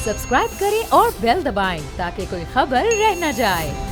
Subscribe करें और bell दबाएं ताकि कोई खबर रह न जाए।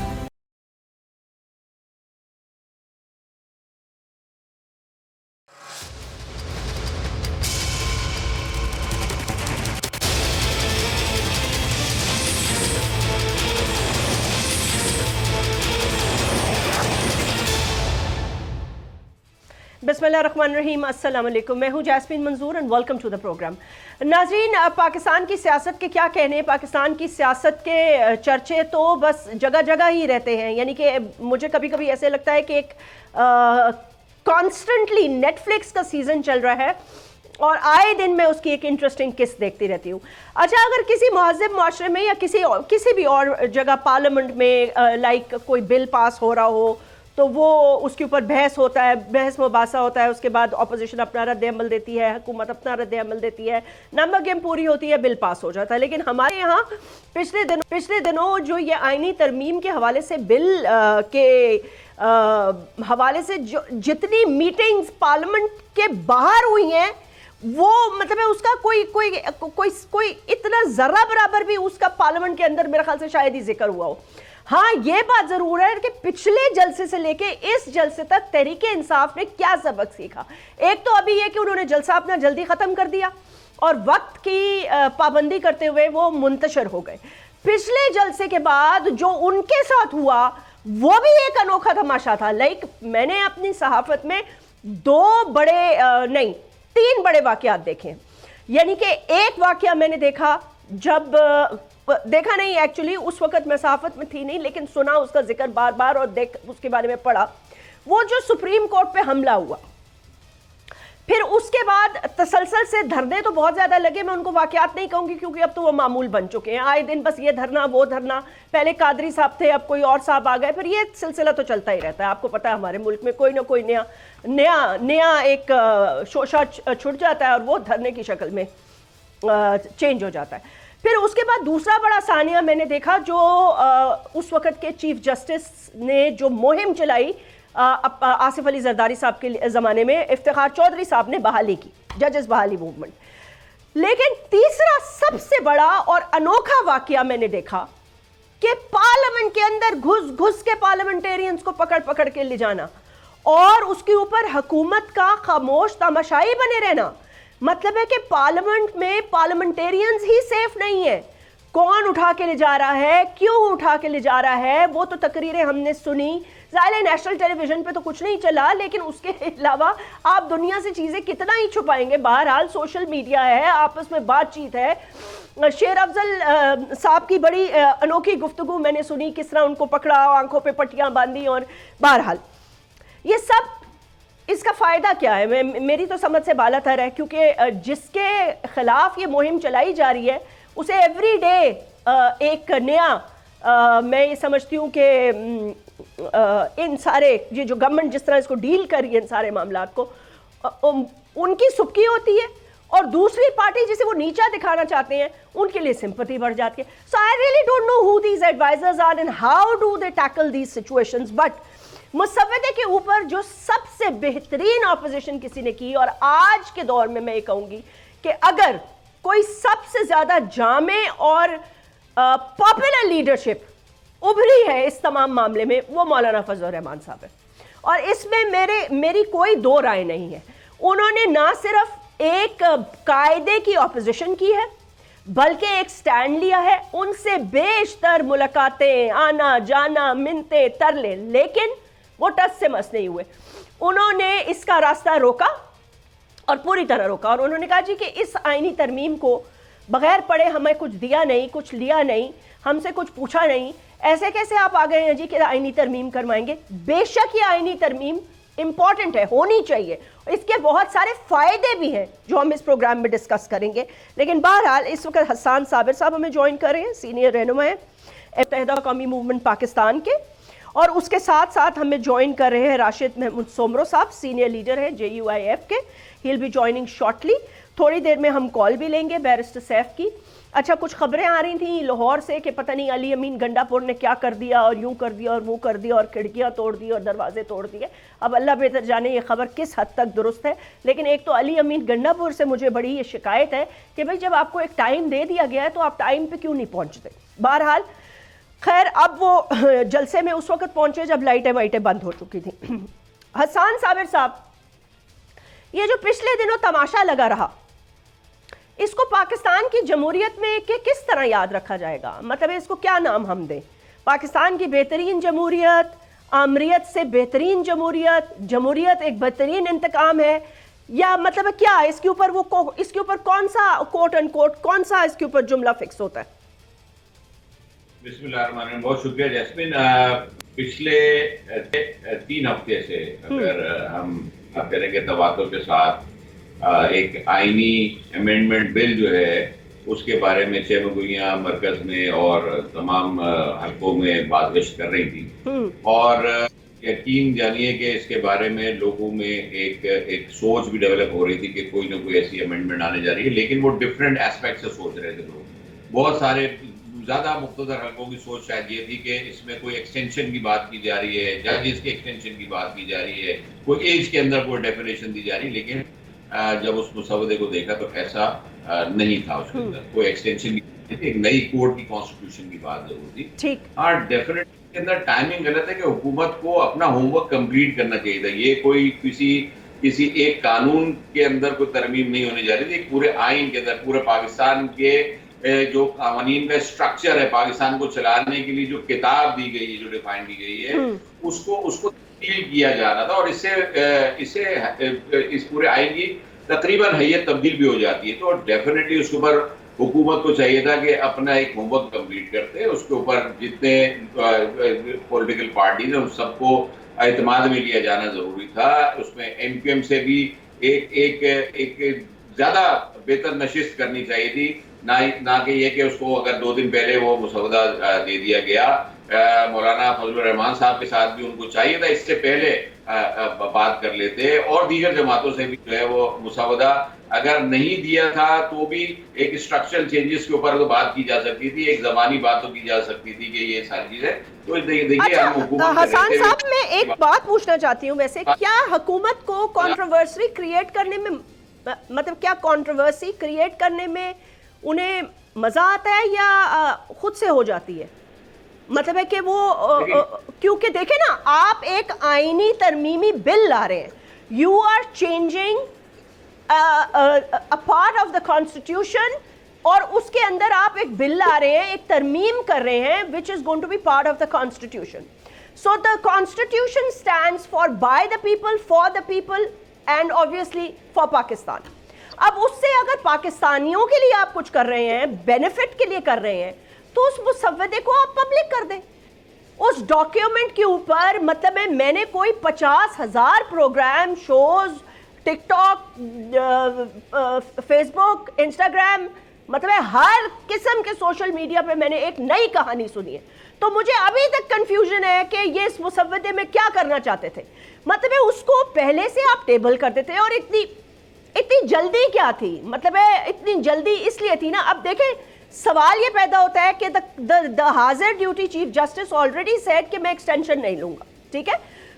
बिस्मिल्लाहिर्रहमानिर्रहीम, अस्सलाम वालेकुम। मैं हूं Jasmeen Manzoor and welcome to the programme. नाज़रीन, पाकिस्तान की सियासत के क्या कहने। पाकिस्तान की सियासत के चर्चे तो बस जगह जगह ही रहते हैं। यानी कि मुझे कभी कभी ऐसे लगता है कि एक कॉन्स्टेंटली नेटफ्लिक्स का सीज़न चल रहा है और आए दिन मैं उसकी एक इंटरेस्टिंग किस्त देखती रहती हूँ। अच्छा, अगर किसी महज़ब माशरे में या किसी भी और जगह पार्लियामेंट में लाइक कोई बिल पास हो रहा हो तो वो उसके ऊपर बहस होता है, बहस मुबासा होता है, उसके बाद अपोजिशन अपना रद्द अमल देती है, हुकूमत अपना रद्द अमल देती है, नंबर गेम पूरी होती है, बिल पास हो जाता है। लेकिन हमारे यहाँ पिछले दिनों जो ये आईनी तरमीम के हवाले से बिल के हवाले से जो जितनी मीटिंग्स पार्लियामेंट के बाहर हुई हैं वो मतलब है उसका कोई इतना ज़रा बराबर भी उसका पार्लियामेंट के अंदर मेरे ख्याल से शायद ही जिक्र हुआ हो। हाँ, ये बात जरूर है कि पिछले जलसे से लेके इस जलसे तक तहरीके इंसाफ ने क्या सबक सीखा। एक तो अभी ये कि उन्होंने जलसा अपना जल्दी ख़त्म कर दिया और वक्त की पाबंदी करते हुए वो मुंतशर हो गए। पिछले जलसे के बाद जो उनके साथ हुआ वो भी एक अनोखा तमाशा था। लाइक मैंने अपनी सहाफत में तीन बड़े वाक़यात देखे। यानी कि एक वाक़या मैंने देखा, देखा नहीं एक्चुअली, उस वक्त मैं सहाफत में थी नहीं, लेकिन सुना उसका जिक्र बार बार और उसके बारे में पढ़ा। वो जो सुप्रीम कोर्ट पे हमला हुआ, फिर उसके बाद तसलसल से धरने तो बहुत ज़्यादा लगे। मैं उनको वाक़यात नहीं कहूँगी क्योंकि अब तो वो मामूल बन चुके हैं। आए दिन बस ये धरना वो धरना, पहले कादरी साहब थे, अब कोई और साहब आ गए, फिर ये सिलसिला तो चलता ही रहता है। आपको पता है हमारे मुल्क में कोई ना कोई नया एक शोशा छुट जाता है और वो धरने की शक्ल में चेंज हो जाता है। फिर उसके बाद दूसरा बड़ा सानिया मैंने देखा, जो उस वक़्त के चीफ जस्टिस ने जो मुहिम चलाई आसिफ अली जरदारी साहब के ज़माने में, इफ्तिखार चौधरी साहब ने बहाली की, जजेस बहाली मूवमेंट। लेकिन तीसरा सबसे बड़ा और अनोखा वाक़या मैंने देखा कि पार्लियामेंट के अंदर घुस घुस के पार्लियामेंटेरियंस को पकड़ पकड़ के ले जाना और उसके ऊपर हुकूमत का खामोश तमाशाई बने रहना। मतलब है कि पार्लियामेंट में पार्लियामेंटेरियंस ही सेफ नहीं है। कौन उठा के ले जा रहा है, क्यों उठा के ले जा रहा है, वो तो तकरीरें हमने सुनी। ज़ाहिर नेशनल टेलीविजन पे तो कुछ नहीं चला, लेकिन उसके अलावा आप दुनिया से चीज़ें कितना ही छुपाएंगे। बहरहाल सोशल मीडिया है, आपस में बातचीत है। शेर अफजल साहब की बड़ी अनोखी गुफ्तगू मैंने सुनी, किस तरह उनको पकड़ा, आंखों पे पट्टियाँ बांधी। और बहरहाल ये सब, इसका फ़ायदा क्या है? मेरी तो समझ से बाला तर है, क्योंकि जिसके खिलाफ ये मुहिम चलाई जा रही है उसे एवरी डे एक नया मैं ये समझती हूँ कि इन सारे ये जो गवर्नमेंट जिस तरह इसको डील कर रही है, इन सारे मामलात को उनकी सुबकी होती है और दूसरी पार्टी जिसे वो नीचा दिखाना चाहते हैं उनके लिए सिंपैथी बढ़ जाती है। So I really don't know who these advisers are and how do they tackle these situations. But मुसव्वदे के ऊपर जो सबसे बेहतरीन ऑपोजिशन किसी ने की, और आज के दौर में मैं ये कहूँगी कि अगर कोई सबसे ज़्यादा जामे और पॉपुलर लीडरशिप उभरी है इस तमाम मामले में, वो मौलाना फजल रहमान साहब है। और इसमें मेरी कोई दो राय नहीं है। उन्होंने ना सिर्फ एक कायदे की ऑपोजिशन की है बल्कि एक स्टैंड लिया है। उनसे बेशतर मुलाकातें, आना जाना, मिन्नतें, तरले, लेकिन वो टस से मस नहीं हुए। उन्होंने इसका रास्ता रोका और पूरी तरह रोका। और उन्होंने कहा जी कि इस आईनी तरमीम को बगैर पढ़े हमें कुछ दिया नहीं, कुछ लिया नहीं, हमसे कुछ पूछा नहीं, ऐसे कैसे आप आ गए हैं जी कि आईनी तरमीम करवाएंगे। बेशक ये आईनी तरमीम इंपॉर्टेंट है, होनी चाहिए, इसके बहुत सारे फ़ायदे भी हैं जो हम इस प्रोग्राम में डिस्कस करेंगे। लेकिन बहरहाल इस वक्त हसन साबिर साहब हमें ज्वाइन कर रहे हैं, सीनियर रहनुमा हैं मुत्तहिदा कौमी मूवमेंट पाकिस्तान के, और उसके साथ साथ हमें ज्वाइन कर रहे हैं राशिद महमूद सोमरो साहब, सीनियर लीडर हैं JUIF के। He will be joining shortly. थोड़ी देर में हम कॉल भी लेंगे बैरिस्टर सैफ की। अच्छा, कुछ खबरें आ रही थी लाहौर से कि पता नहीं अली अमीन गंडापुर ने क्या कर दिया और यूं कर दिया और वो कर दिया और खिड़कियां तोड़ दी और दरवाजे तोड़ दिए। अब अल्लाह बेहतर जाने ये खबर किस हद तक दुरुस्त है, लेकिन एक तो अली अमीन गंडापुर से मुझे बड़ी ये शिकायत है कि भाई जब आपको एक टाइम दे दिया गया है तो आप टाइम पे क्यों नहीं पहुंचते। बहरहाल खैर, अब वो जलसे में उस वक्त पहुंचे जब लाइटें वाइटें बंद हो चुकी थी। हसन साबिर साहब, ये जो पिछले दिनों तमाशा लगा रहा, इसको पाकिस्तान की जमहूरियत में के किस तरह याद रखा जाएगा? मतलब इसको क्या नाम हम दें? पाकिस्तान की बेहतरीन जमहूरियत, आमरीत से बेहतरीन जमहूरियत, जमहूरियत एक बेहतरीन इंतकाम है, या मतलब क्या इसके ऊपर इसके ऊपर कौन सा कोट एंड कोट कौन सा इसके ऊपर जुमला फिक्स होता है? बिस्मिल्लाहिर्रहमानिर्रहीम। बहुत शुक्रिया जैस्मिन। पिछले 3 हफ्ते से अगर हम बात करेंगे तवातुर के साथ एक आईनी अमेंडमेंट बिल जो है उसके बारे में चेमगुइयाँ मरकज में और तमाम हलकों में बातगश्त कर रही थी, और यकीन जानिए कि इसके बारे में लोगों में एक सोच भी डेवलप हो रही थी कि कोई ना कोई ऐसी अमेंडमेंट आने जा रही है, लेकिन वो डिफरेंट एस्पेक्ट से सोच रहे थे लोग। बहुत सारे ज्यादा मुख्तदर हलकों की सोच शायद ये थी कि इसमें कोई एक्सटेंशन की बात की जा रही है, जजेस के एक्सटेंशन की बात की जा रही है, कोई एज के अंदर कोई डेफिनेशन दी जा रही है, लेकिन जब उस मुसवदे को देखा तो ऐसा नहीं था। उसके अंदर कोई एक्सटेंशन की, एक नई कोर्ट की कॉन्स्टिट्यूशन की बात जरूर थी। ठीक, हाँ, डेफिनेटली के अंदर टाइमिंग गलत है कि हुकूमत को अपना होमवर्क कंप्लीट करना चाहिए था। ये कोई किसी एक कानून के अंदर कोई तरमीम नहीं होने जा रही थी, पूरे आइन के अंदर, पूरे पाकिस्तान के जो कानून का स्ट्रक्चर है, पाकिस्तान को चलाने के लिए जो किताब दी गई है, जो डिफाइन की गई है, उसको तब्दील किया जा रहा था, और इससे इस पूरे आइन की तकरीबन हैयत तब्दील भी हो जाती है। तो डेफिनेटली उसके ऊपर हुकूमत को चाहिए था कि अपना एक होमवर्क कंप्लीट करते, उसके ऊपर जितने पॉलिटिकल पार्टीज हैं उन सबको एतमाद में लिया जाना जरूरी था। उसमें एमक्यूएम से भी एक ज्यादा बेहतर नशिस्त करनी चाहिए थी, ना कि ये कि उसको अगर 2 दिन पहले वो मुसवदा दे दिया गया। मौलाना फजलुर रहमान साहब के साथ भी उनको चाहिए था इससे पहले बात कर लेते, और दीगर जमातों से भी जो है वो मुसवदा अगर नहीं दिया था तो भी एक स्ट्रक्चरल चेंजेस के ऊपर तो बात की जा सकती थी, एक जबानी बात तो की जा सकती थी कि ये सारी चीजें। तो देखिए, अच्छा, हम हुकूमत हसन साहब, मैं एक बात पूछना चाहती हूँ, वैसे क्या हुकूमत को कंट्रोवर्सी क्रिएट करने में, मतलब क्या कंट्रोवर्सी क्रिएट करने में उन्हें मजा आता है या खुद से हो जाती है? मतलब है कि वो क्योंकि देखे ना, आप एक आईनी तरमीमी बिल ला रहे हैं, you are changing a part of the constitution, और उसके अंदर आप एक बिल ला रहे हैं, एक तरमीम कर रहे हैं which is going to be part of the constitution. So the constitution stands for by the people, for the people and obviously for Pakistan. अब उससे अगर पाकिस्तानियों के लिए आप कुछ कर रहे हैं, बेनिफिट के लिए कर रहे हैं, तो उस मुसव्वदे को आप पब्लिक कर दें। उस डॉक्यूमेंट के ऊपर, मतलब है, मैंने कोई 50,000 programme, shows, TikTok, Facebook, Instagram, मतलब है हर किस्म के सोशल मीडिया पे मैंने एक नई कहानी सुनी है। तो मुझे अभी तक कंफ्यूजन है कि ये इस मुसव्वदे में क्या करना चाहते थे। मतलब है उसको पहले से आप टेबल करते थे, और इतनी जल्दी क्या थी? मतलब है इतनी जल्दी इसलिए थी ना, अब देखें सवाल ये पैदा होता है कि द हाजिर duty chief justice already said कि मैं एक्सटेंशन नहीं लूंगा, ठीक है।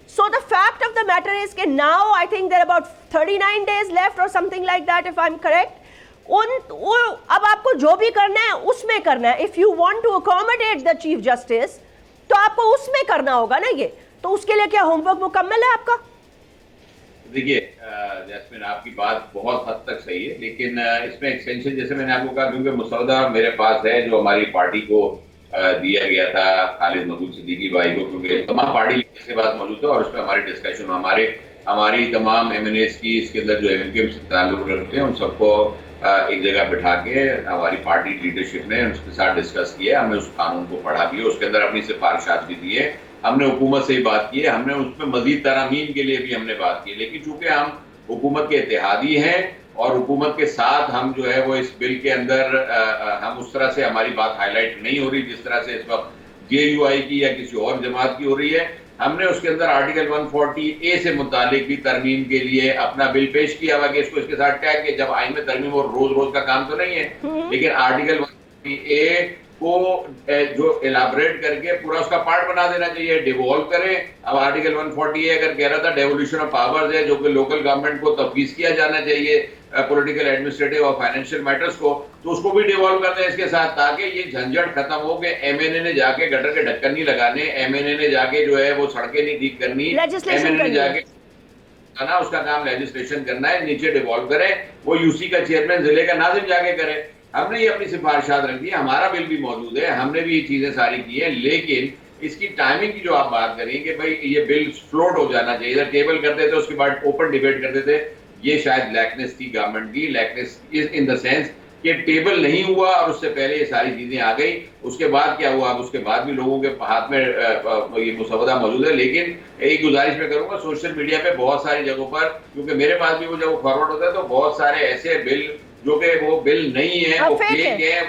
So the fact of the matter is कि now I think there about 39 days left और something like that, if I am correct. अब आपको जो भी करना है उसमें करना है। If you want to accommodate the chief justice तो आपको उसमें करना होगा ना ये। तो उसके लिए क्या होमवर्क मुकम्मल है आपका? देखिए जैस्मिन, आपकी बात बहुत हद तक सही है, लेकिन इसमें एक्सटेंशन, जैसे मैंने आपको कहा, क्योंकि मुसवदा मेरे पास है जो हमारी पार्टी को दिया गया था, खालिद महमूद सिद्दीकी भाई को, क्योंकि तमाम पार्टी के पास मौजूद है, और उसमें हमारी डिस्कशन, हमारी तमाम MNAs की इसके अंदर जो MQM से ताल्लुक रखते हैं उन सबको एक जगह बिठा के हमारी पार्टी लीडरशिप ने उसके साथ डिस्कस किया। हमने उस कानून को पढ़ा भी है, उसके अंदर अपनी सिफारिशात भी दी है, हमने हुकूमत से ही बात की है, हमने उसमें मजीद तरामीम के लिए भी हमने बात की है। लेकिन चूंकि हम हुकूमत के इत्तेहादी हैं और हुकूमत के साथ हम जो है वो इस बिल के अंदर हम उस तरह से हमारी बात हाईलाइट नहीं हो रही जिस तरह से इस वक्त JUI की या किसी और जमात की हो रही है, हमने उसके अंदर आर्टिकल 140A से मुतालिक भी तरमीम के लिए अपना बिल पेश किया हुआ कि इसको इसके साथ टैग किया। जब आइन में तरमीम और रोज रोज का काम तो नहीं है, लेकिन आर्टिकल 140A को जो एलाबरेट करके पूरा उसका पार्ट बना देना चाहिए, डिवॉल्व करें। अब आर्टिकल 140A अगर कह रहा था डेवोल्यूशन ऑफ पावर्स है, जो कि लोकल गवर्नमेंट को तफवीज किया जाना चाहिए पॉलिटिकल, एडमिनिस्ट्रेटिव और फाइनेंशियल मैटर्स को, तो उसको भी डिवॉल्व कर दें इसके साथ, ताकि ये झंझट खत्म हो के एमएनए ने जाके गटर के ढक्कन नहीं लगाने, एमएनए ने जाके जो है वो सड़कें नहीं ठीक करनी, एमएनए ने जाके ना उसका काम लेजिस्लेशन करना है, नीचे डिवॉल्व करें। वो यूसी का चेयरमैन जिले का नाजिम जाके करे। हमने ये अपनी सिफारिशात रख दी, हमारा बिल भी मौजूद है, हमने भी ये चीजें सारी की है, लेकिन इसकी टाइमिंग की जो आप बात करें कि भाई ये बिल फ्लोट हो जाना चाहिए, इधर टेबल करते थे उसके बाद ओपन डिबेट करते थे, ये शायद लैकनेस थी गवर्नमेंट की। लैकनेस इज इन द सेंस कि टेबल नहीं हुआ और उससे पहले ये सारी चीजें आ गई। उसके बाद क्या हुआ, अब उसके बाद भी लोगों के हाथ में ये मुसवदा मौजूद है। लेकिन एक गुजारिश मैं करूंगा, सोशल मीडिया पे बहुत सारी जगहों पर, क्योंकि मेरे पास भी वो जब फॉरवर्ड होता है तो बहुत सारे ऐसे बिल जो कि वो बिल नहीं है, वो फेक है,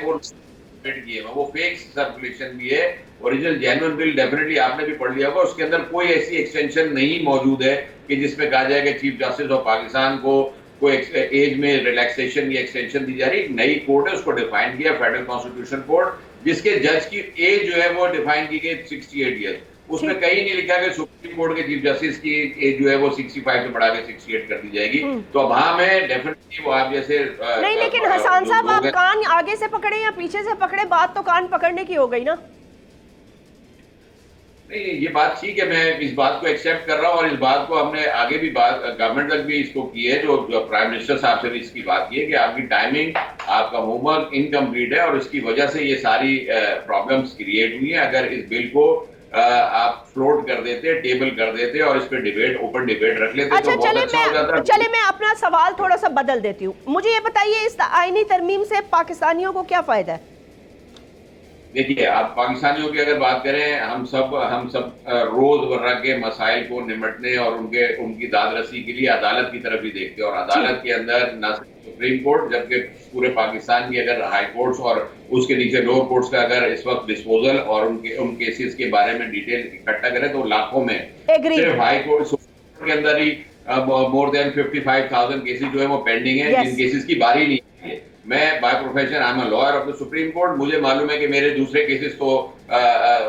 वो फेक सर्कुलेशन भी है। ओरिजिनल जेन्युइन बिल डेफिनेटली आपने भी पढ़ लिया होगा, उसके अंदर कोई ऐसी एक्सटेंशन नहीं मौजूद है कि जिसमें कहा जाए कि चीफ जस्टिस ऑफ पाकिस्तान को कोई एज में रिलैक्सेशन या एक्सटेंशन दी जा रही। नई कोर्ट है, उसको डिफाइन किया फेडरल कॉन्स्टिट्यूशन कोर्ट, जिसके जज की एज जो है वो डिफाइन की गई 68 ईयर्स। उसमें कहीं नहीं लिखा कि सुप्रीम कोर्ट के चीफ जस्टिस की एज जो है वो 65 से बढ़ा के 68 कर दी जाएगी। तो अब हाँ, मैं डेफिनेटली वो आप जैसे नहीं, लेकिन हसन साहब आप कान आगे से पकड़े या पीछे से पकड़े, बात तो कान पकड़ने की हो गई ना। नहीं, ये बात ठीक है, मैं इस बात को एक्सेप्ट कर रहा हूँ और इस बात को हमने आगे भी बात गवर्नमेंट तक भी इसको की है, जो प्राइम मिनिस्टर साहब से भी इसकी बात की है कि आपकी टाइमिंग, आपका होमवर्क इनकम्प्लीट है और इसकी वजह से ये सारी प्रॉब्लम्स क्रिएट हुई है। अगर इस बिल को आप फ्लोट कर देते, टेबल कर देते और इस पे डिबेट, ओपन डिबेट रख लेते, अच्छा, तो बहुत अच्छा हो जाता। चले मैं अपना सवाल थोड़ा सा बदल देती हूँ। मुझे ये बताइए, इस आईनी तरमीम से पाकिस्तानियों को क्या फायदा है? देखिए, आप पाकिस्तानियों की अगर बात करें, हम सब रोजमर्रा के मसाइल को निपटने और उनकी दादरसी के लिए अदालत की तरफ ही देखते हैं। और अदालत के अंदर न सिर्फ सुप्रीम कोर्ट, जबकि पूरे पाकिस्तान की अगर हाई कोर्ट्स और उसके नीचे लोअर कोर्ट्स का अगर इस वक्त डिस्पोजल और उन केसेस के बारे में डिटेल इकट्ठा करें तो लाखों में। सिर्फ हाई कोर्ट के अंदर ही मोर देन 55,000 केसेस जो है वो पेंडिंग है, जिन केसेस की बारी नहीं है। मैं by profession I am a lawyer of the supreme court, मुझे मालूम है कि मेरे दूसरे केसेस तो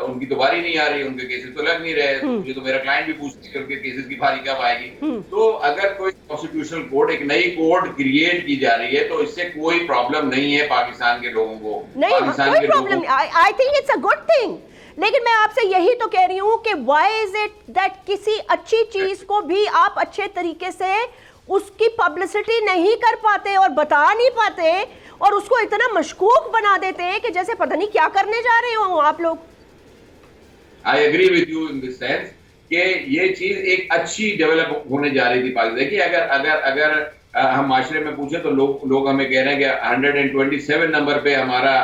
उनकी तो बारी नहीं आ रही, उनके केसेस तो लग नहीं रहे। मुझे तो मेरा क्लाइंट भी पूछते हैं कि उनके केसेस की बारी कब आएगी। तो अगर कोई कॉन्स्टिट्यूशनल कोर्ट, एक नई कोर्ट क्रिएट की जा रही है, तो इससे कोई प्रॉब्लम नहीं है पाकिस्तान के लोगों को। नहीं, कोई problem, I think it's a good thing. लेकिन मैं आपसे यही तो कह रही हूं कि व्हाई इज इट दैट किसी अच्छी चीज को भी आप अच्छे तरीके से उसकी पब्लिसिटी नहीं कर पाते और बता नहीं पाते और उसको इतना मशकूक बना देते हैं कि जैसे पता नहीं क्या करने जा रहे हो आप लोग। I agree with you in this sense कि ये चीज एक अच्छी डेवलप होने जा रही थी पाकिस्तान की। अगर हम माशरे में पूछे तो लोग हमें कह रहे हैं कि 127 नंबर पे हमारा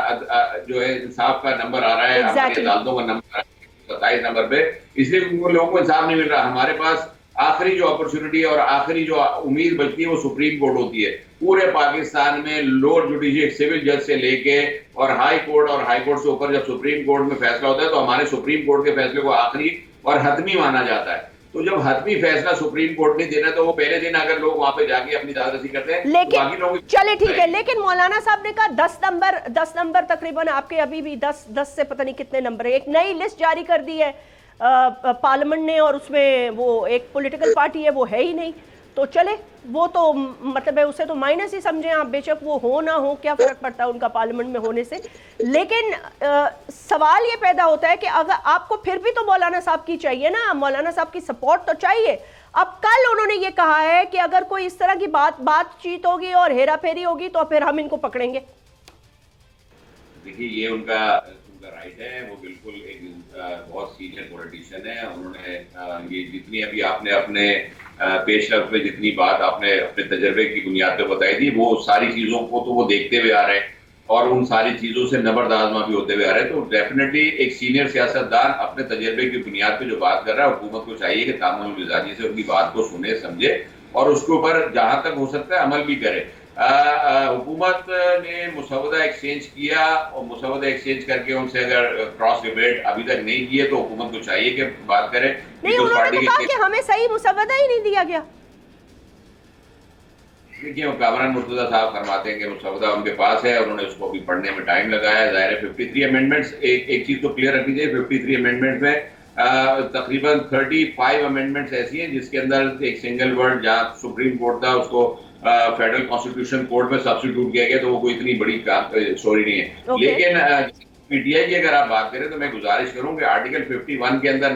जो है इंसाफ का नंबर आ रहा है, हमारी अदालतों का नंबर 27 नंबर पे, इसलिए लोगों को इंसाफ नहीं मिल रहा। हमारे पास आखिरी जो अपॉर्चुनिटी और आखिरी जो उम्मीद बचती है वो सुप्रीम कोर्ट होती है। पूरे पाकिस्तान में लोअर जुडिशियल सिविल जज से लेके और हाई कोर्ट से ऊपर जब सुप्रीम कोर्ट में फैसला होता है तो हमारे सुप्रीम कोर्ट के फैसले को आखिरी और हतमी माना जाता है। तो जब हतमी फैसला सुप्रीम कोर्ट ने देना तो वो पहले दिन अगर लोग वहां पे जाके अपनी दादरसी करते हैं, लेकिन तो बाकी लोग चले ठीक है। लेकिन मौलाना साहब ने कहा 10 नंबर तकरीबन, आपके अभी भी 10 से पता नहीं कितने नंबर है। एक नई लिस्ट जारी कर दी है पार्लियामेंट ने और उसमें वो एक पॉलिटिकल पार्टी है, वो है ही नहीं। तो चले, वो तो मतलब है उसे तो माइनस ही समझें आप, बेशक वो हो ना हो, क्या फर्क पड़ता है उनका पार्लियामेंट में होने से। लेकिन सवाल ये पैदा होता है कि अगर आपको फिर भी तो मौलाना साहब की चाहिए ना, मौलाना साहब की सपोर्ट तो चाहिए। अब कल उन्होंने ये कहा है कि अगर कोई इस तरह की बातचीत होगी और हेरा फेरी होगी तो फिर हम इनको पकड़ेंगे। देखिए, ये उनका राइट है, वो बिल्कुल एक बहुत सीनियर पॉलिटिशियन है। उन्होंने ये जितनी अभी आपने अपने पेशरफ में जितनी बात आपने अपने तजर्बे की बुनियाद पर बताई थी, वो सारी चीज़ों को तो वो देखते हुए आ रहे हैं और उन सारी चीज़ों से नबर्द आजमा भी होते हुए आ रहे हैं। तो डेफिनेटली एक सीनियर सियासतदान अपने तजर्बे की बुनियाद पे जो बात कर रहा है, हुकूमत को चाहिए कि तामुल मिजाजी से उनकी बात को सुने, समझे और उसके ऊपर जहां तक हो सकता है अमल भी करे। हुकूमत ने मुसवदा एक्सचेंज किया और मुसवदा एक्सचेंज करके उनसे अगर क्रॉस डिबेट अभी तक नहीं किए तो हुकूमत को चाहिए कि बात करे। नहीं, उन्होंने तो कहा कि हमें सही मुसवदा ही नहीं दिया गया। देखिए, वो कामरान मुर्तजा साहब फरमाते हैं कि मुसवदा उनके पास है, उन्होंने उसको भी पढ़ने में टाइम लगाया। जाहिर है 53 अमेंडमेंट्स, एक चीज तो क्लियर रखनी चाहिए, 53 अमेंडमेंट्स में तकरीबन 35 अमेंडमेंट्स ऐसी हैं जिसके अंदर एक सिंगल वर्ड जहाँ सुप्रीम कोर्ट था उसको फेडरल कॉन्स्टिट्यूशन कोर्ट में सब्स्टिट्यूट किया गया, तो वो कोई इतनी बड़ी स्टोरी नहीं है। लेकिन पीटीआई की अगर आप बात करें तो मैं गुजारिश करूं कि आर्टिकल 51 के अंदर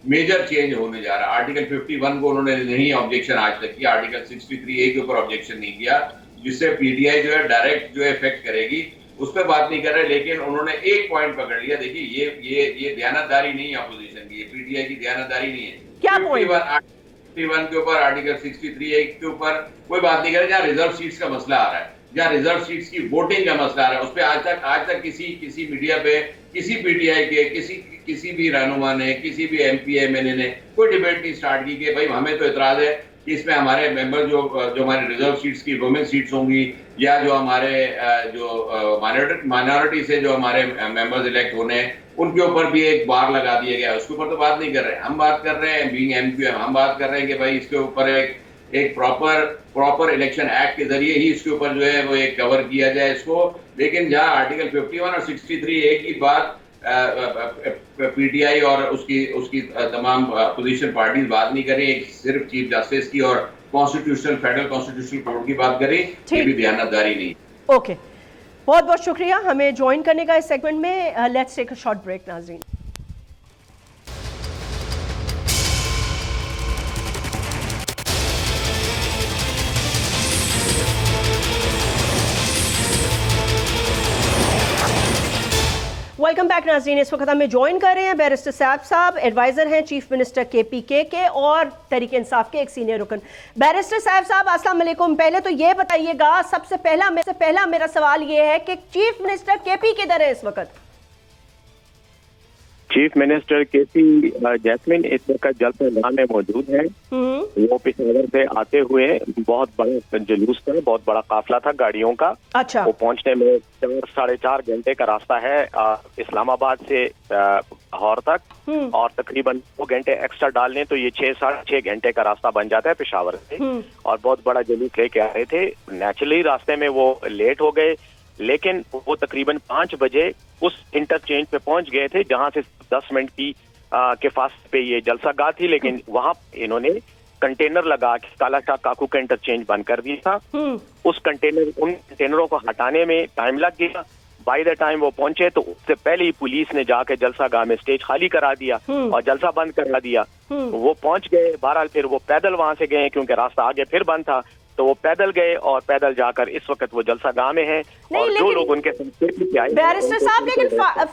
मेजर चेंज होने जा रहा है। आर्टिकल 51 को उन्होंने नहीं ऑब्जेक्शन आज तक किया, आर्टिकल 63A के ऊपर ऑब्जेक्शन नहीं किया, जिससे पीटीआई जो है डायरेक्ट जो इफेक्ट करेगी उस पर बात नहीं कर रहे। लेकिन उन्होंने एक पॉइंट पकड़ लिया। देखिए, ये दयानतदारी नहीं है अपोजिशन की, पीटीआई की दयानतदारी नहीं है। क्या पॉइंट? 51 के ऊपर, आर्टिकल 63A के ऊपर कोई बात नहीं करे। जहाँ रिजर्व सीट्स का मसला आ रहा है, जहाँ रिजर्व सीट्स की वोटिंग का मसला आ रहा है, उस पर आज तक किसी मीडिया पे, किसी पीटीआई के किसी भी रहनुमा ने, किसी भी एमपी एमएलए ने कोई डिबेट नहीं स्टार्ट की कि भाई हमें तो इतराज है कि इसमें हमारे मेंबर जो हमारे रिजर्व सीट्स की वुमेन सीट्स होंगी या जो हमारे माइनॉरिटी से जो हमारे मेंबर्स इलेक्ट होने हैं उनके ऊपर भी एक बार लगा दिया गया। उसके ऊपर तो बात नहीं कर रहे हैं। हम बात कर रहे हैं बीइंग एमक्यूएम, हम बात कर रहे हैं कि भाई इसके ऊपर एक प्रॉपर इलेक्शन एक्ट के जरिए ही इसके ऊपर जो है वो एक कवर किया जाए इसको। लेकिन जहां आर्टिकल 51 और 63A की बात पीटीआई और उसकी तमाम अपोजिशन पार्टीज बात नहीं करें, एक सिर्फ चीफ जस्टिस की और फेडरल कॉन्स्टिट्यूशनल कोर्ट की बात करें, ये भी दयानतदारी नहीं। ओके, बहुत बहुत शुक्रिया हमें ज्वाइन करने का इस सेगमेंट में। Let's take a short break नाज़रीन। वेलकम बैक नाज़रीन। इस वक्त हमें ज्वाइन कर रहे हैं बैरिस्टर सैफ साहब, एडवाइज़र हैं चीफ मिनिस्टर केपीके के और तहरीक इंसाफ के एक सीनियर रुकन। बैरिस्टर सैफ साहब अस्सलाम वालेकुम। पहले तो ये बताइएगा, सबसे पहला मेरा सवाल ये है कि चीफ मिनिस्टर केपी किधर है इस वक्त? चीफ मिनिस्टर केपी जैस्मिन इस वक्त जलसा में मौजूद है। वो पेशावर से आते हुए बहुत बड़ा जुलूस था, बहुत बड़ा काफिला था गाड़ियों का। अच्छा। वो पहुंचने में 4-4.5 घंटे का रास्ता है इस्लामाबाद से लाहौर तक, और तकरीबन 2 घंटे एक्स्ट्रा डालने तो ये 6-6.5 घंटे का रास्ता बन जाता है पेशावर से। और बहुत बड़ा जुलूस लेके आ रहे थे। नेचुरली रास्ते में वो लेट हो गए, लेकिन वो तकरीबन 5 बजे उस इंटरचेंज पे पहुंच गए थे जहां से 10 मिनट की के फासले पे ये जलसा गाह थी। लेकिन वहां इन्होंने कंटेनर लगा के काला शाह काकू का इंटरचेंज बंद कर दिया था। उन कंटेनरों को हटाने में टाइम लग गया। बाय द टाइम वो पहुंचे तो उससे पहले ही पुलिस ने जाके जलसा गाह में स्टेज खाली करा दिया और जलसा बंद करा दिया। वो पहुंच गए, बहरहाल फिर वो पैदल वहां से गए क्योंकि रास्ता आगे फिर बंद था, तो वो पैदल गए और पैदल जाकर इस वक्त वो जलसा गाह में है। और जो लोग उनके साथ बैरिस्टर साहब, लेकिन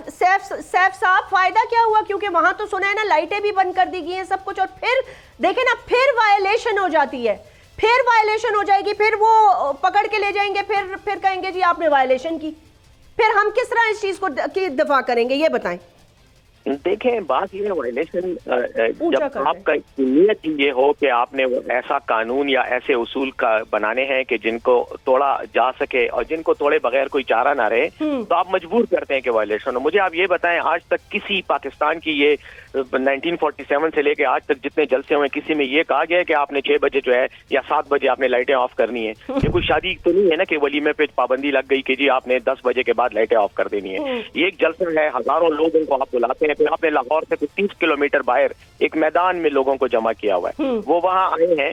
सैफ साहब फायदा क्या हुआ? क्योंकि वहां तो सुना है ना लाइटें भी बंद कर दी गई हैं, सब कुछ। और फिर देखें ना, फिर वायलेशन हो जाती है, फिर वायलेशन हो जाएगी, फिर वो पकड़ के ले जाएंगे, फिर कहेंगे जी आपने वायलेशन की। फिर हम किस तरह इस चीज को की दफा करेंगे, ये बताएं। देखें, बात ये है वायलेशन जब आपका नीयत ये हो कि आपने वो ऐसा कानून या ऐसे उसूल का बनाने हैं कि जिनको तोड़ा जा सके और जिनको तोड़े बगैर कोई चारा ना रहे, तो आप मजबूर करते हैं कि वायलेशन हो। मुझे आप ये बताएं, आज तक किसी पाकिस्तान की ये 1947 से लेके आज तक जितने जलसे हुए किसी में ये कहा गया है कि आपने 6 बजे जो है या 7 बजे आपने लाइटें ऑफ करनी है? ये कोई शादी तो नहीं है ना कि वलीमे पे पाबंदी लग गई कि जी आपने 10 बजे के बाद लाइटें ऑफ कर देनी है। ये एक जलसा है, हजारों लोगों को आप बुलाते हैं। फिर आपने लाहौर से 30 किलोमीटर बाहर एक मैदान में लोगों को जमा किया हुआ है, वो वहां आए हैं।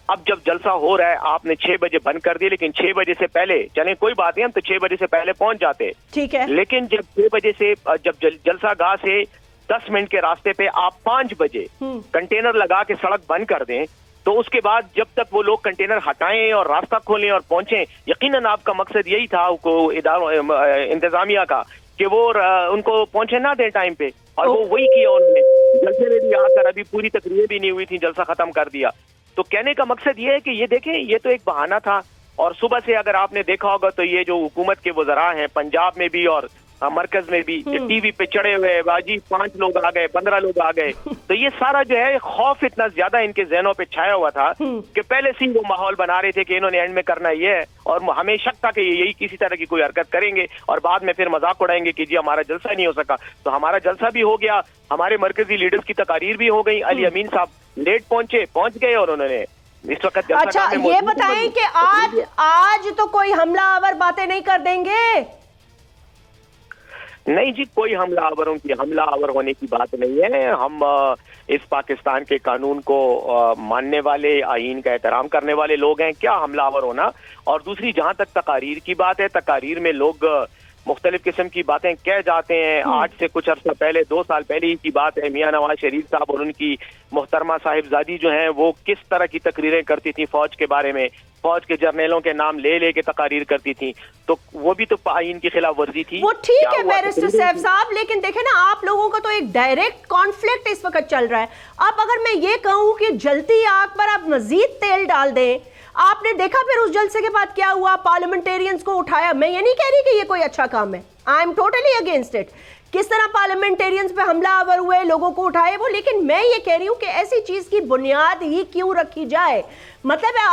अब जब जलसा हो रहा है, आपने 6 बजे बंद कर दिया, लेकिन 6 बजे से पहले, चले कोई बात नहीं, हम तो 6 बजे से पहले पहुंच जाते, ठीक है। लेकिन जब 6 बजे से जब जलसा गाह से 10 मिनट के रास्ते पे आप 5 बजे कंटेनर लगा के सड़क बंद कर दें, तो उसके बाद जब तक वो लोग कंटेनर हटाएं और रास्ता खोलें और पहुंचे, यकीनन आपका मकसद यही था इंतजामिया का कि वो उनको पहुंचे ना दें टाइम पे, और वो वही किया उन्होंने। जलसे में भी आकर अभी पूरी तकरीर भी नहीं हुई थी, जलसा खत्म कर दिया। तो कहने का मकसद ये है कि ये देखें, ये तो एक बहाना था। और सुबह से अगर आपने देखा होगा तो ये जो हुकूमत के वज़रा हैं पंजाब में भी और मरकज में भी टीवी पे चढ़े हुए बाजी 5 लोग आ गए, 15 लोग आ गए। तो ये सारा जो है खौफ इतना ज्यादा इनके जहनों पे छाया हुआ था कि पहले से ही वो माहौल बना रहे थे कि इन्होंने एंड में करना ये है, और हमें शक था कि यही किसी तरह की कोई हरकत करेंगे और बाद में फिर मजाक उड़ाएंगे कि जी हमारा जलसा नहीं हो सका। तो हमारा जलसा भी हो गया, हमारे मरकजी लीडर्स की तकारीर भी हो गई। अली अमीन साहब लेट पहुंच गए और उन्होंने इस वक्त अच्छा ये बताएं कि आज तो कोई हमलावर बातें नहीं कर देंगे? नहीं जी, कोई हमलावर होने की बात नहीं है। हम इस पाकिस्तान के कानून को मानने वाले, आईन का एहतराम करने वाले लोग हैं, क्या हमलावर होना। और दूसरी जहां तक तकारीर की बात है, तकारीर में लोग मुख्तलिफ किस्म की बातें कह जाते हैं। आज से कुछ अर्सा पहले, 2 साल पहले ही की बात है, मियां नवाज शरीफ साहब और उनकी मोहतरमा साहिबजादी जो हैं वो किस तरह की तकरीरें करती थी फौज के बारे में, फौज के जर्नलों के नाम ले के तकारीर करती थी। तो वो भी तो आईन की खिलाफ वर्जी थी। वो ठीक है बैरिस्टर सैफ साहब, लेकिन देखें ना, आप लोगों का तो एक डायरेक्ट कॉन्फ्लिक्ट इस वक्त चल रहा है। अब अगर मैं ये कहूं कि जलती आग पर आप मजीद तेल डाल दें, आपने देखा फिर उस जलसे के बाद क्या हुआ, पार्लियामेंटेरियंस को उठाया। मैं ये नहीं कह रही कि ये कोई अच्छा काम है, I am totally against it, किस तरह पार्लियामेंटेरियंस पे हमलावर हुए, लोगों को उठाए वो, लेकिन मैं ये कह रही हूं कि ऐसी चीज की बुनियाद ही क्यों रखी जाए। मतलब है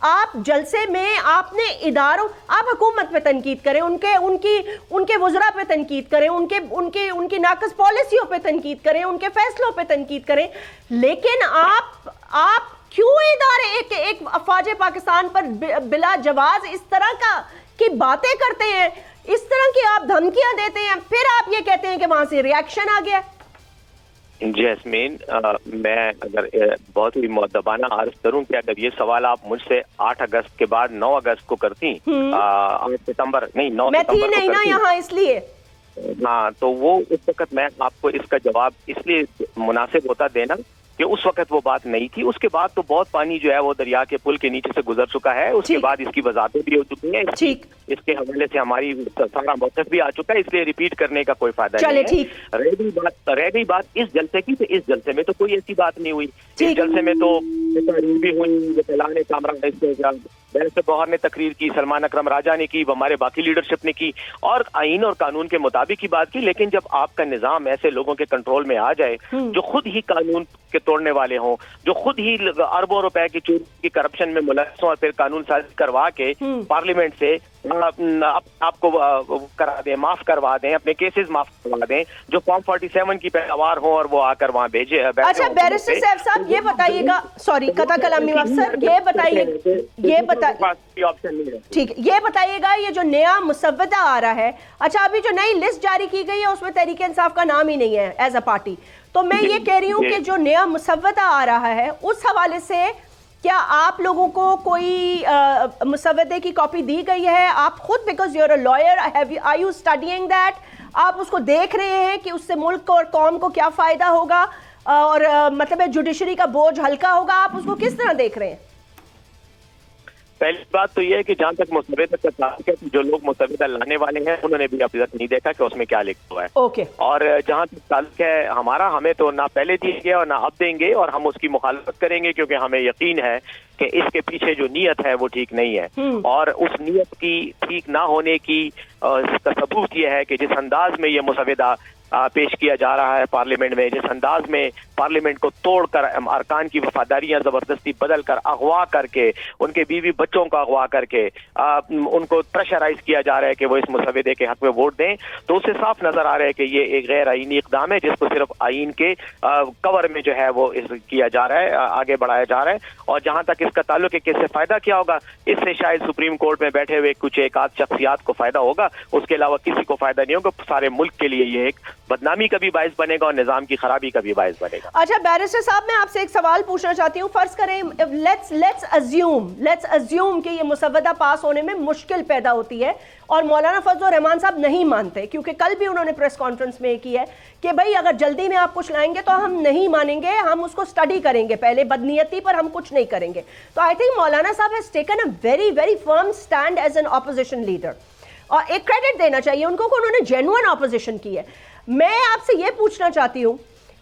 आप जलसे में आपने इदारों, आप हुकूमत पे तनकीद करें, उनके वज़रा पे तनकीद करें, उनकी नाकस पॉलिसियों पे तनकीद करें, उनके फैसलों पे तनकीद करें, लेकिन आप क्यों इदारे एक अफवाज पाकिस्तान पर बिला जवाज इस तरह की बातें करते हैं, इस तरह की आप धमकियां देते हैं, फिर आप ये कहते हैं कि वहां से रिएक्शन आ गया। जैस्मीन, मैं अगर बहुत ही मुअद्दबाना अर्ज करूं कि अगर ये सवाल आप मुझसे 8 अगस्त के बाद 9 अगस्त को करती, 8 सितंबर नहीं 9 मैं थी नहीं ना यहाँ, इसलिए हाँ, तो वो उस वक्त मैं आपको इसका जवाब इसलिए मुनासिब होता देना कि उस वक्त वो बात नहीं थी। उसके बाद तो बहुत पानी जो है वो दरिया के पुल के नीचे से गुजर चुका है, उसके बाद इसकी वजाहतें भी हो चुकी हैं, इसके हवाले से हमारी सारा मौक़िफ़ भी आ चुका है, इसलिए रिपीट करने का कोई फायदा नहीं है। रह गई बात इस जलसे की, तो इस जलसे में तो कोई ऐसी बात नहीं हुई। इस जलसे में तो भी हुई, बैरिस्टर गौहर ने तकरीर की, सलमान अकरम राजा ने की, हमारे बाकी लीडरशिप ने की, और आईन और कानून के मुताबिक ही बात की। लेकिन जब आपका निजाम ऐसे लोगों के कंट्रोल में आ जाए जो खुद ही कानून के तोड़ने वाले हों, जो खुद ही अरबों रुपए की चोरी की करप्शन में मुलव्वस और फिर कानून साजी करवा के पार्लियामेंट से आपको करा दें, माफ करवा दें, अपने केसेस माफ करवा दें, जो फॉर्म 47 की पैदावार हो और वो आकर वहाँ भेजे। अच्छा बैरिस्टर सैफ साहब ये बताइएगा, सॉरी कथा कलामी अफसर, ये ठीक, ये बताइएगा ये जो नया मुसव्वदा आ रहा है, अच्छा अभी जो नई लिस्ट जारी की गई है उसमें तहरीक इंसाफ का नाम ही नहीं है एज अ पार्टी, तो मैं ये कह रही हूँ कि जो नया मुसव्वदा आ रहा है उस हवाले से क्या आप लोगों को कोई मुसव्वदे की कॉपी दी गई है? आप खुद, because you are a lawyer, are you studying that, आप उसको देख रहे हैं कि उससे मुल्क और कौम को क्या फ़ायदा होगा और मतलब जुडिशरी का बोझ हल्का होगा, आप उसको किस तरह देख रहे हैं? पहली बात तो यह है कि जहां तक मुसव्वदा का ताल्लुक है, जो लोग मुसव्वदा लाने वाले हैं उन्होंने भी अभी तक नहीं देखा कि उसमें क्या लिखा हुआ है। ओके। और जहां तक ताल्लुक है हमारा, हमें तो ना पहले दिए गए और ना अब देंगे, और हम उसकी मुखालफत करेंगे क्योंकि हमें यकीन है कि इसके पीछे जो नीयत है वो ठीक नहीं है। और उस नीयत की ठीक ना होने की इसका सबूत यह है कि जिस अंदाज में ये मुसव्वदा पेश किया जा रहा है पार्लियामेंट में, जिस अंदाज में पार्लियामेंट को तोड़कर अरकान की वफादारियां जबरदस्ती बदल कर, अगवा करके, उनके बीवी बच्चों को अगवा करके उनको प्रेशराइज किया जा रहा है कि वो इस मुसव्वदे के हक में वोट दें, तो उससे साफ नजर आ रहा है कि ये एक गैर आईनी इक़दाम है जिसको सिर्फ आईन के कवर में जो है वो किया जा रहा है, आगे बढ़ाया जा रहा है। और जहां तक इसका ताल्लुक है कि इससे फायदा क्या होगा, इससे शायद सुप्रीम कोर्ट में बैठे हुए कुछ एक आध शख्सियात को फायदा होगा, उसके अलावा किसी को फायदा नहीं होगा। सारे मुल्क के लिए ये एक बदनामी का भी बायस बनेगा और निजाम की खराबी का भी बायस बनेगा। अच्छा बैरिस्टर साहब, मैं आपसे एक सवाल पूछना चाहती हूँ। फर्ज करें, लेट्स अज्यूम कि ये मुसव्वदा पास होने में मुश्किल पैदा होती है और मौलाना फजल रहमान साहब नहीं मानते, क्योंकि कल भी उन्होंने प्रेस कॉन्फ्रेंस में की है कि भाई अगर जल्दी में आप कुछ लाएंगे तो हम नहीं मानेंगे, हम उसको स्टडी करेंगे पहले, बदनीयती पर हम कुछ नहीं करेंगे। तो आई थिंक मौलाना साहब has taken a very very firm stand as an opposition leader, और एक क्रेडिट देना चाहिए उनको कि उन्होंने जेन्युइन ऑपोजिशन की है। मैं आपसे ये पूछना चाहती हूँ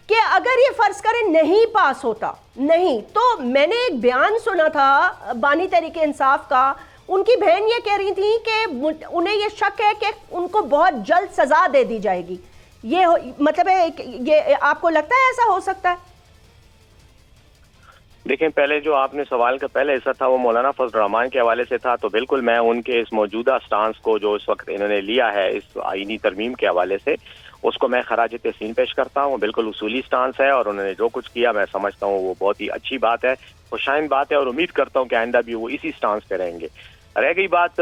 कि अगर ये फर्ज करें नहीं पास होता, नहीं, तो मैंने एक बयान सुना था बानी तहरीक इंसाफ का, उनकी बहन ये कह रही थी कि उन्हें ये शक है कि उनको बहुत जल्द सजा दे दी जाएगी। ये मतलब है, ये आपको लगता है ऐसा हो सकता है? देखें, पहले जो आपने सवाल का पहले हिस्सा था वो मौलाना फजल रहमान के हवाले से था, तो बिल्कुल मैं उनके इस मौजूदा स्टांस को जो इस वक्त इन्होंने लिया है इस आईनी तरमीम के हवाले से, उसको मैं खराज तहसीन पेश करता हूँ। बिल्कुल उसूली स्टांस है और उन्होंने जो कुछ किया मैं समझता हूँ वो बहुत ही अच्छी बात है, खुशाइन बात है, और उम्मीद करता हूँ कि आइंदा भी वो इसी स्टांस पे रहेंगे। रह गई बात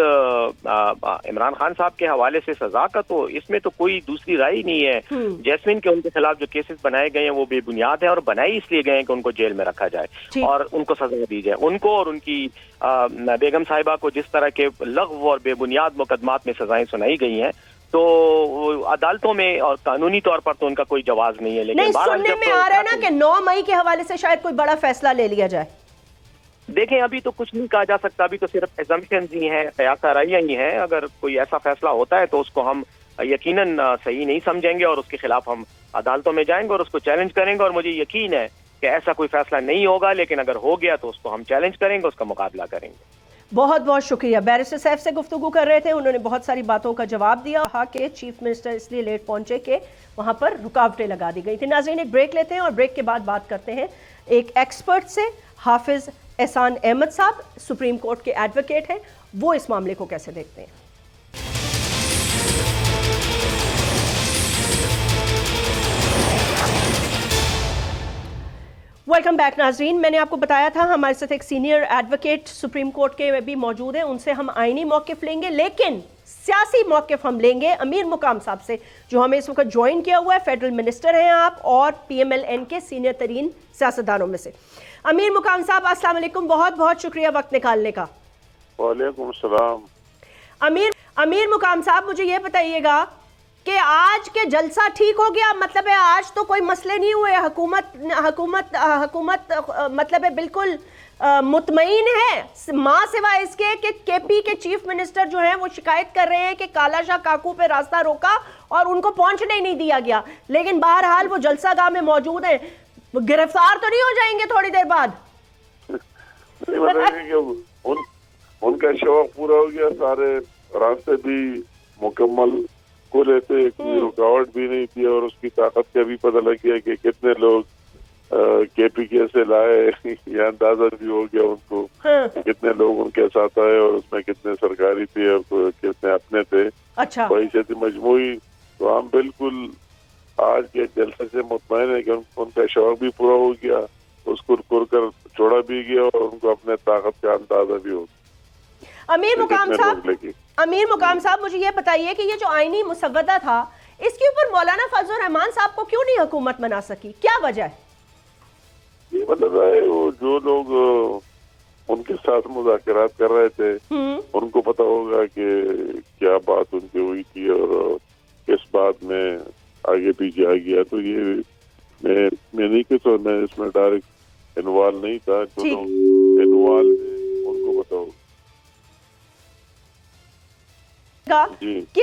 इमरान खान साहब के हवाले से सजा का, तो इसमें तो कोई दूसरी राय ही नहीं है। जैस्मिन के उनके खिलाफ जो केसेस बनाए गए हैं वो बेबुनियाद है और बनाए इसलिए गए हैं कि उनको जेल में रखा जाए और उनको सजा दी जाए। उनको और उनकी बेगम साहिबा को जिस तरह के लग़्व और बेबुनियाद मुकदमात में सजाएं सुनाई गई हैं, तो अदालतों में और कानूनी तौर पर तो उनका कोई जवाब नहीं है। लेकिन सुनने में आ रहा है ना कि 9 मई के हवाले से शायद कोई बड़ा फैसला ले लिया जाए। देखें, अभी तो कुछ नहीं कहा जा सकता, अभी तो सिर्फ एजम्पशंस ही हैं, कयास आराइयां ही हैं। अगर कोई ऐसा फैसला होता है तो उसको हम यकीनन सही नहीं समझेंगे और उसके खिलाफ हम अदालतों में जाएंगे और उसको चैलेंज करेंगे, और मुझे यकीन है कि ऐसा कोई फैसला नहीं होगा, लेकिन अगर हो गया तो उसको हम चैलेंज करेंगे, उसका मुकाबला करेंगे। बहुत बहुत शुक्रिया। बैरिस्टर सैफ से गुफ्तगू कर रहे थे, उन्होंने बहुत सारी बातों का जवाब दिया। कहा कि चीफ मिनिस्टर इसलिए लेट पहुंचे कि वहां पर रुकावटें लगा दी गई थी। नाज़रीन, एक ब्रेक लेते हैं और ब्रेक के बाद बात करते हैं एक एक्सपर्ट से। हाफिज एहसान अहमद साहब सुप्रीम कोर्ट के एडवोकेट हैं, वो इस मामले को कैसे देखते हैं। वेलकम बैक नाजरीन। मैंने आपको बताया था हमारे साथ एक सीनियर एडवोकेट सुप्रीम कोर्ट के भी मौजूद हैं, उनसे हम आईनी मौक़िफ़ लेंगे, लेकिन सियासी मौक़िफ़ हम लेंगे अमीर मुकाम साहब से, जो हमें इस वक्त ज्वाइन किया हुआ है। फेडरल मिनिस्टर हैं आप और PMLN के सीनियर तरीन सियासतदानों में से। अमीर मुकाम साहब, अस्सलाम वालेकुम, बहुत बहुत शुक्रिया वक्त निकालने का। वालेकुम सलाम। अमीर मुकाम साहब, मुझे ये बताइएगा कि आज के जलसा ठीक हो गया? मतलब है आज तो कोई मसले नहीं हुए, हुकूमत मतलब है बिल्कुल मुतमईन है, माँ सिवाय इसके कि KP के चीफ मिनिस्टर जो हैं वो शिकायत कर रहे हैं कि काला शाह काकू पे रास्ता रोका और उनको पहुंचने ही नहीं दिया गया। लेकिन बहरहाल वो जलसागाह में मौजूद हैं, गिरफ्तार तो नहीं हो जाएंगे थोड़ी देर बाद? उनका शौक पूरा हो गया, सारे रास्ते भी मुकम्मल खुले थे, कोई रुकावट भी नहीं थी, और उसकी ताकत का भी पता लग गया कि कितने लोग KP कैसे लाए, यह अंदाजा भी हो गया उनको। कितने लोग उनके साथ आए और उसमें कितने सरकारी थे और कितने अपने थे। अच्छा, वही से मजमूई तो हम बिल्कुल आज के जलसे से मुतमईन है कि उनका शौक भी पूरा हो गया, उसको कर छोड़ा भी गया और उनको अपने ताकत का अंदाजा भी हो गया। अमीर मुकाम साहब, मुझे ये बताइए कि ये जो आईनी मुसव्वदा था, इसके ऊपर मौलाना फजल रहमान साहब को क्यों नहीं हुकूमत बना सकी? क्या वजह है? ये मतलब है वो जो लोग उनके साथ मुज़ाकरात कर रहे थे उनको पता होगा कि क्या बात उनकी हुई थी और किस बात में आगे पीछे आ गया। तो ये मैं नहीं कि तो मैं इसमें डायरेक्ट इन्वॉल्व नहीं था, तो इन्वॉल्व उनको पता होगा कि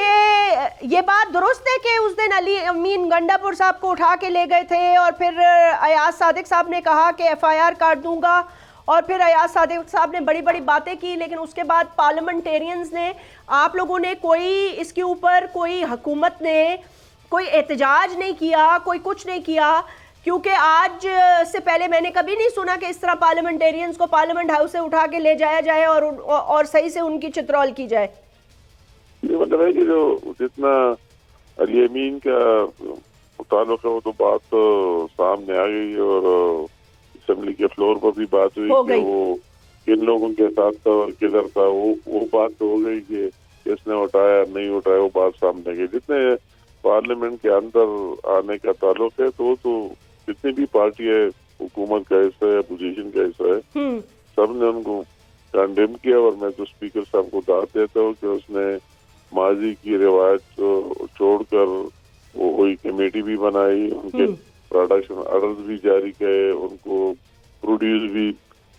ये बात दुरुस्त है कि उस दिन अली अमीन गंडापुर साहब को उठा के ले गए थे और फिर अयाज सादिक साहब ने कहा कि FIR काट दूंगा, और फिर अयाज सादिक साहब ने बड़ी बड़ी बातें की, लेकिन उसके बाद पार्लियामेंटेरियंस ने, आप लोगों ने कोई इसके ऊपर, कोई हुकूमत ने कोई एहतजाज नहीं किया, कोई कुछ नहीं किया, क्योंकि आज से पहले मैंने कभी नहीं सुना कि इस तरह पार्लियामेंटेरियंस को पार्लियामेंट हाउस से उठा के ले जाया जाए और सही से उनकी चित्रौल की जाए। ये मतलब है कि जो जितना अली अमीन का ताल्लुक है वो तो बात तो सामने आ गई और असेंबली के फ्लोर पर भी बात हुई कि वो किन लोगों के साथ था और किधर था, वो बात तो हो गई कि किसने उठाया नहीं उठाया, वो बात सामने गई। जितने पार्लियामेंट के अंदर आने का ताल्लुक है तो जितनी भी पार्टी है, हुकूमत का हिस्सा है, अपोजिशन का हिस्सा है, सबने उनको कंडेम किया। और मैं तो स्पीकर साहब को दाद देता हूँ कि उसने माजी की रिवायत छोड़कर वो कोई कमेटी भी बनाई, उनके प्रोडक्शन ऑर्डर्स भी जारी किए, उनको प्रोड्यूस भी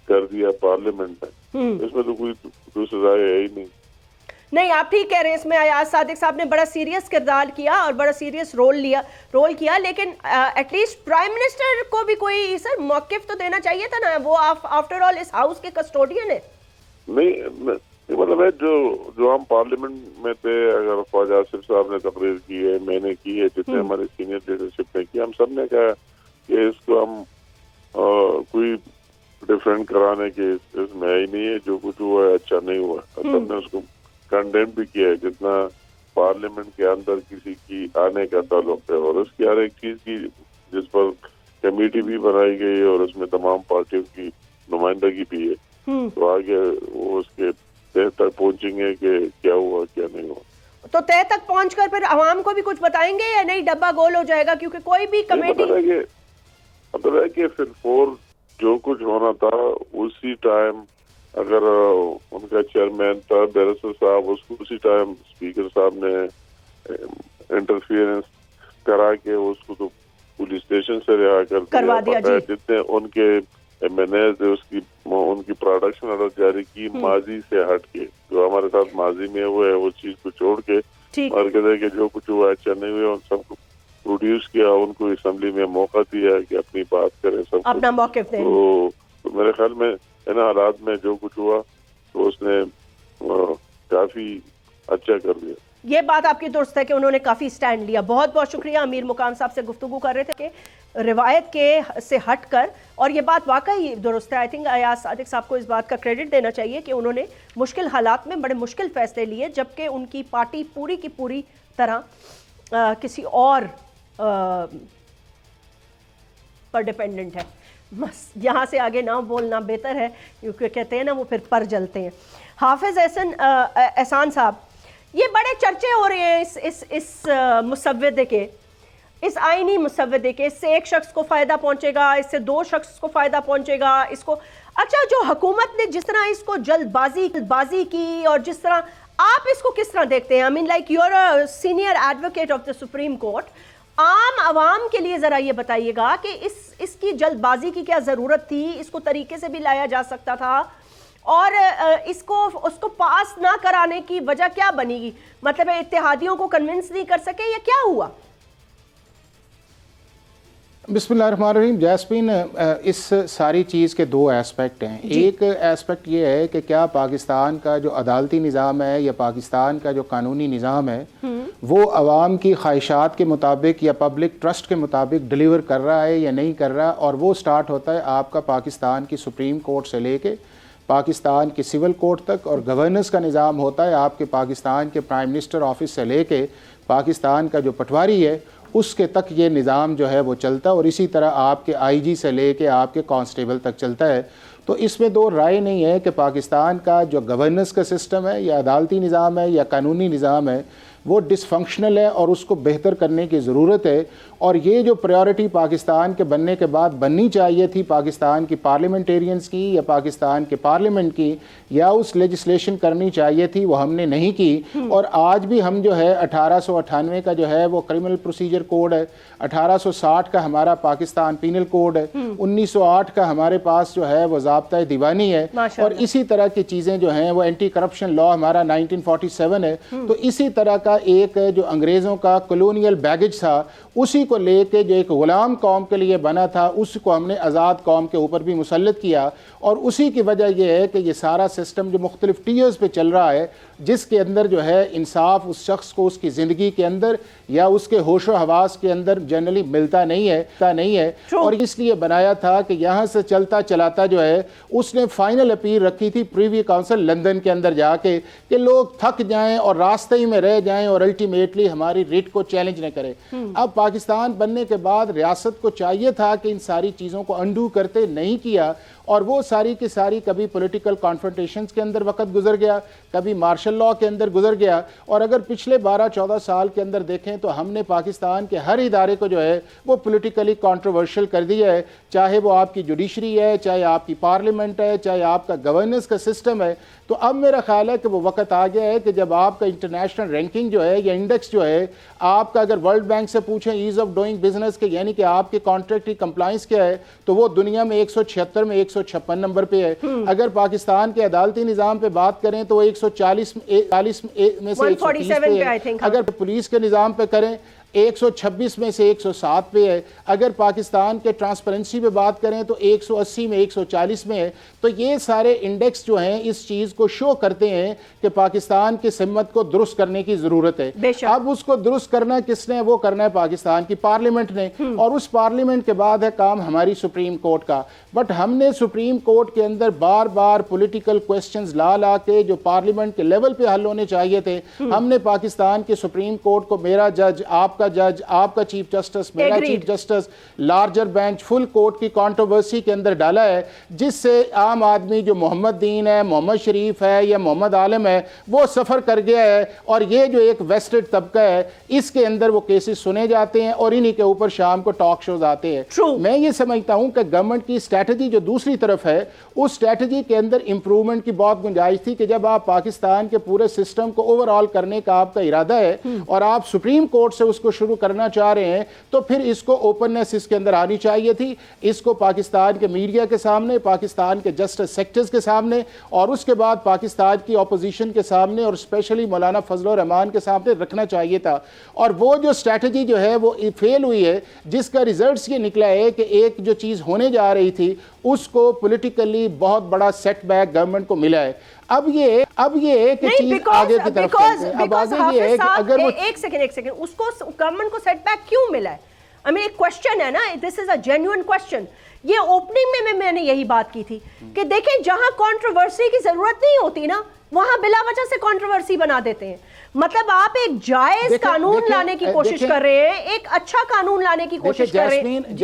कर दिया पार्लियामेंट में। इसमें तो कोई दूसरी राय है ही नहीं। आप ठीक कह रहे हैं, इसमें अयाज सादिक साहब ने बड़ा सीरियस किरदार किया और बड़ा सीरियस रोल किया, लेकिन एटलीस्ट प्राइम मिनिस्टर को भी कोई सर मौक़िफ़ तो देना चाहिए था ना, वो आफ्टर ऑल इस हाउस के कस्टोडियन है। नहीं, मतलब है जो हम पार्लियामेंट में थे, अगर ख्वाजा आसिफ साहब ने तकरीर की है, मैंने की है, जितने हमारे सीनियर लीडरशिप ने की, हम सब ने कहा कि इसको हम कोई डिफरेंट कराने के इसमें है ही नहीं है। जो कुछ हुआ है अच्छा नहीं हुआ, सबने उसको कंडेम भी किया है जितना पार्लियामेंट के अंदर किसी की आने का ताल्लुक है। और उसकी हर एक चीज की जिस पर कमेटी भी बनाई गई है और उसमें तमाम पार्टियों की नुमाइंदगी भी है, तो आगे वो उसके तह तक पहुंचेंगे कि क्या हुआ क्या नहीं हुआ। तो तह तक पहुंचकर फिर आवाम को भी कुछ बताएंगे या नहीं, डब्बा गोल हो जाएगा? क्योंकि कोई भी कमेटी मतलब है कि फिर फोर जो कुछ होना था उसी टाइम, अगर उनका चेयरमैन था बैरिस्टर साहब, उसको उसी टाइम स्पीकर साहब ने इंटरफियरेंस करा के उसको तो पुलिस स्टेशन से रिहा कर दिया। जितने उनके MNAs उनकी प्रोडक्शन ऑर्डर जारी की माजी से हट के, जो हमारे साथ माजी में हुआ है वो चीज को छोड़ के, और कहते कि जो कुछ हुआ अच्छा नहीं हुआ, उन सबको प्रोड्यूस किया, उनको असेंबली में मौका दिया कि अपनी बात करें, सब अपना मौक़िफ़ दें। तो मेरे ख्याल में इन हालात में जो कुछ हुआ तो उसने काफी अच्छा कर दिया। ये बात आपकी दुरुस्त है कि उन्होंने काफ़ी स्टैंड लिया। बहुत बहुत शुक्रिया। अमीर मुकान साहब से गुफ्तगू कर रहे थे कि रिवायत के से हट कर, और ये बात वाकई दुरुस्त है। आई थिंक अयाज सादिक साहब को इस बात का क्रेडिट देना चाहिए कि उन्होंने मुश्किल हालात में बड़े मुश्किल फैसले लिए, जबकि उनकी पार्टी पूरी की पूरी तरह किसी और पर डिपेंडेंट है। बस यहाँ से आगे ना बोलना बेहतर है, क्योंकि कहते हैं ना वो फिर पर जलते हैं। हाफिज एहसान साहब, ये बड़े चर्चे हो रहे हैं इस मुसव्वदे के, इस आईनी मुसव्वदे के। इससे एक शख्स को फ़ायदा पहुंचेगा, इससे दो शख्स को फ़ायदा पहुंचेगा, इसको अच्छा जो हुकूमत ने जिस तरह इसको जल्दबाजी की, और जिस तरह आप इसको किस तरह देखते हैं? I mean like you are a senior advocate of the supreme court, आम आवाम के लिए ज़रा ये बताइएगा कि इसकी जल्दबाजी की क्या ज़रूरत थी? इसको तरीके से भी लाया जा सकता था, और उसको पास ना कराने की वजह क्या बनेगी? मतलब इत्तेहादियों को कन्विंस नहीं कर सके या क्या हुआ? बिस्मिल्लाहिर्रहमानिर्रहीम। जैस्मीन, इस सारी चीज़ के दो एस्पेक्ट हैं। एक एस्पेक्ट ये है कि क्या पाकिस्तान का जो अदालती निज़ाम है या पाकिस्तान का जो कानूनी निज़ाम है वो आवाम की ख्वाहिशात के मुताबिक या पब्लिक ट्रस्ट के मुताबिक डिलीवर कर रहा है या नहीं कर रहा। और वो स्टार्ट होता है आपका पाकिस्तान की सुप्रीम कोर्ट से लेके पाकिस्तान की सिविल कोर्ट तक, और गवर्नेंस का निज़ाम होता है आपके पाकिस्तान के प्राइम मिनिस्टर ऑफिस से लेके पाकिस्तान का जो पटवारी है उसके तक ये निज़ाम जो है वो चलता है। और इसी तरह आपके IG से लेके आपके कांस्टेबल तक चलता है। तो इसमें दो राय नहीं है कि पाकिस्तान का जो गवर्नेंस का सिस्टम है या अदालती निज़ाम है या कानूनी निज़ाम है वो डिसफंक्शनल है और उसको बेहतर करने की ज़रूरत है। और ये जो प्रायोरिटी पाकिस्तान के बनने के बाद बननी चाहिए थी पाकिस्तान की पार्लियामेंटेरियंस की या पाकिस्तान के पार्लियामेंट की, या उस लेजिस्लेशन करनी चाहिए थी, वो हमने नहीं की। और आज भी हम जो है 1898 का जो है वो क्रिमिनल प्रोसीजर कोड है, 1860 का हमारा पाकिस्तान पीनल कोड है, 1908 का हमारे पास जो है वो ज़ाब्ता दीवानी है, और इसी तरह की चीज़ें जो हैं वो एंटी करप्शन लॉ हमारा 1947 है। तो इसी तरह का एक जो अंग्रेज़ों का कॉलोनियल बैगेज था उसी को लेके जो एक ग़ुलाम कौम के लिए बना था उसको हमने आज़ाद कौम के ऊपर भी मुसल्लत किया। और उसी की वजह यह है कि ये सारा सिस्टम जो मुख्तलिफ टीयर्स पे चल रहा है, जिसके अंदर जो है इंसाफ उस शख्स को उसकी ज़िंदगी के अंदर या उसके होशो हवास के अंदर जनरली मिलता नहीं है। और इसलिए बनाया था कि यहाँ से चलता चलाता जो है उसने फाइनल अपील रखी थी प्रीवी काउंसिल लंदन के अंदर जाके कि लोग थक जाएं और रास्ते ही में रह जाएं और अल्टीमेटली हमारी रिट को चैलेंज न करें। अब पाकिस्तान बनने के बाद रियासत को चाहिए था कि इन सारी चीज़ों को अंडू करते, नहीं किया, और वो सारी की सारी कभी पॉलिटिकल कॉन्फ्रंटेशंस के अंदर वक्त गुजर गया, कभी मार्शल लॉ के अंदर गुजर गया। और अगर पिछले 12-14 साल के अंदर देखें तो हमने पाकिस्तान के हर इदारे को जो है वो पॉलिटिकली कंट्रोवर्शियल कर दिया है, चाहे वो आपकी जुडिशरी है, चाहे आपकी पार्लियामेंट है, चाहे आपका गवर्नेंस का सिस्टम है। तो अब मेरा ख्याल है कि वो वक्त आ गया है कि जब आपका इंटरनेशनल रैंकिंग जो है या इंडेक्स जो है, आपका अगर वर्ल्ड बैंक से पूछें ईज़ ऑफ डूइंग बिजनेस के यानी कि आपके कॉन्ट्रैक्ट की कंप्लाइंस क्या है, तो वो दुनिया में 176 में 156 नंबर पे है। अगर पाकिस्तान के अदालती निज़ाम पे बात करें तो 140 में से 130 पे है। अगर पुलिस के निज़ाम पे करें 126 में से 107 पे है। अगर पाकिस्तान के ट्रांसपेरेंसी पे बात करें तो 180 में 140 में है। तो ये सारे इंडेक्स जो हैं इस चीज़ को शो करते हैं कि पाकिस्तान की सिमत को दुरुस्त करने की ज़रूरत है। अब उसको दुरुस्त करना किसने, वो करना है पाकिस्तान की पार्लियामेंट ने, और उस पार्लियामेंट के बाद है काम हमारी सुप्रीम कोर्ट का। बट हमने सुप्रीम कोर्ट के अंदर बार बार पॉलिटिकल क्वेश्चंस ला के जो पार्लियामेंट के लेवल पे हल होने चाहिए थे, हमने पाकिस्तान के सुप्रीम कोर्ट को मेरा जज, आपका चीफ जस्टिस, मेरा chief justice, larger bench, full court की कंट्रोवर्सी के अंदर डाला है, जिससे आम आदमी जो मोहम्मद दीन है, मोहम्मद शरीफ है या मोहम्मद आलम है, वो सफ़र कर गया है। और ये जो एक वेस्टेड तबका है, इसके अंदर वो केसेस सुने जाते हैं और इन्हीं के ऊपर शाम को टॉक शोज आते हैं। मैं ये समझता हूं कि गवर्नमेंट की स्ट्रैटेजी जो दूसरी तरफ है, उस स्ट्रैटेजी के अंदर इंप्रूवमेंट की बहुत गुंजाइश थी कि जब आप पाकिस्तान के पूरे सिस्टम को ओवरऑल करने का आपका इरादा है और आप सुप्रीम कोर्ट से उसको शुरू करना चाह रहे हैं, तो फिर इसको ओपननेस इसके अंदर आनी चाहिए थी। इसको पाकिस्तान के मीडिया के सामने, पाकिस्तान के जस्टिस सेक्टर्स के सामने और उसके बाद पाकिस्तान की अपोजिशन के सामने और स्पेशली मौलाना फजल रहमान के सामने रखना चाहिए था। और वो जो स्ट्रैटेजी जो है वो फेल हुई है, जिसका रिजल्ट्स ये निकला है कि एक जो चीज़ होने जा रही थी उसको पॉलिटिकली बहुत बड़ा सेटबैक गवर्नमेंट को मिला है। अब ये एक चीज आगे की तरफ चलते हैं। अब आगे ये है कि अगर वो एक सेकंड उसको गवर्नमेंट को सेटबैक क्यों मिला है? आई मीन एक क्वेश्चन है ना, this is a genuine question. ये ओपनिंग में मैंने यही बात की थी कि देखें, जहां कंट्रोवर्सी की जरूरत नहीं होती ना, वहां बिला वजह से कंट्रोवर्सी बना देते हैं। मतलब आप एक जायज कानून लाने की कोशिश कर रहे हैं, एक अच्छा कानून लाने की कोशिश कर रहे हैं।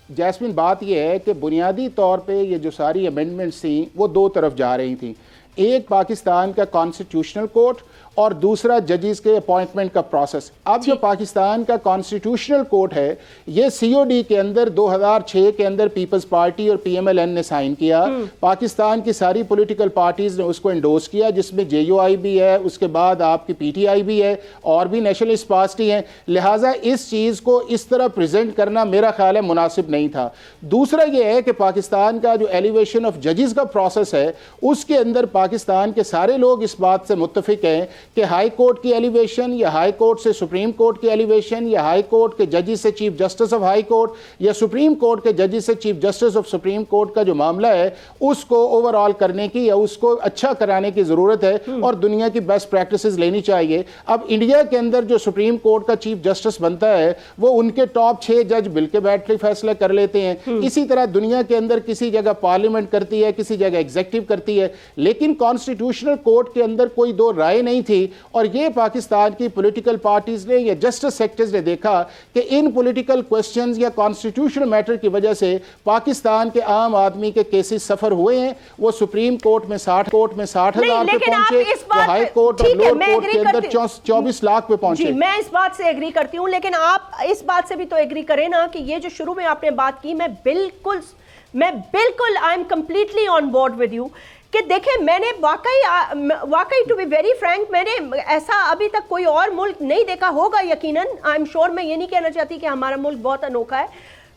जैस्मीन, बात यह है कि बुनियादी तौर पे ये जो सारी अमेंडमेंट्स थी वो दो तरफ जा रही थी। एक पाकिस्तान का कॉन्स्टिट्यूशनल कोर्ट और दूसरा जजेस के अपॉइंटमेंट का प्रोसेस। अब जो पाकिस्तान का कॉन्स्टिट्यूशनल कोर्ट है, ये सीओडी के अंदर 2006 के अंदर पीपल्स पार्टी और पीएमएलएन ने साइन किया। पाकिस्तान की सारी पॉलिटिकल पार्टीज ने उसको एंडोर्स किया, जिसमें जेयूआई भी है, उसके बाद आपकी पीटीआई भी है और भी नेशनलिस्ट पार्टी हैं। लिहाजा इस चीज़ को इस तरह प्रेजेंट करना मेरा ख्याल है मुनासिब नहीं था। दूसरा ये है कि पाकिस्तान का जो एलिवेशन ऑफ जजेस का प्रोसेस है, उसके अंदर पाकिस्तान के सारे लोग इस बात से मुत्तफिक हैं कि हाई कोर्ट की एलिवेशन या हाई कोर्ट से सुप्रीम कोर्ट की एलिवेशन या हाई कोर्ट के जजेस से chief justice of high court या सुप्रीम कोर्ट के जजेस से chief justice of supreme court का जो मामला है, उसको ओवरऑल करने की या उसको अच्छा कराने की ज़रूरत है और दुनिया की बेस्ट प्रैक्टिसेस लेनी चाहिए। अब इंडिया के अंदर जो सुप्रीम कोर्ट का चीफ जस्टिस बनता है, वो उनके टॉप 6 जज बिल के बैठे फैसले कर लेते हैं। इसी तरह दुनिया के अंदर किसी जगह पार्लियामेंट करती है, किसी जगह एग्जीक्यूटिव करती है, लेकिन कॉन्स्टिट्यूशनल कोर्ट के अंदर कोई दो राय नहीं थी। और ये पाकिस्तान की पॉलिटिकल पार्टीज ने या जस्टिस सेक्टर्स ने देखा कि इन पॉलिटिकल क्वेश्चंस या कॉन्स्टिट्यूशनल मैटर की वजह से पाकिस्तान के आम आदमी के केसेस सफर हुए हैं। वो सुप्रीम कोर्ट में 60,000 पे पहुंचे, वो हाई कोर्ट और लोअर कोर्ट के अंदर 24 लाख पे पहुंचे। मैं इस बात से एग्री करती हूं, लेकिन आप इस बात से भी तो एग्री करें ना कि ये जो शुरू में आपने बात की, मैं बिल्कुल I am completely on board with you कि देखें, मैंने वाकई टू बी वेरी फ्रैंक, मैंने ऐसा अभी तक कोई और मुल्क नहीं देखा होगा यकीनन। आई एम श्योर, मैं ये नहीं कहना चाहती कि हमारा मुल्क बहुत अनोखा है।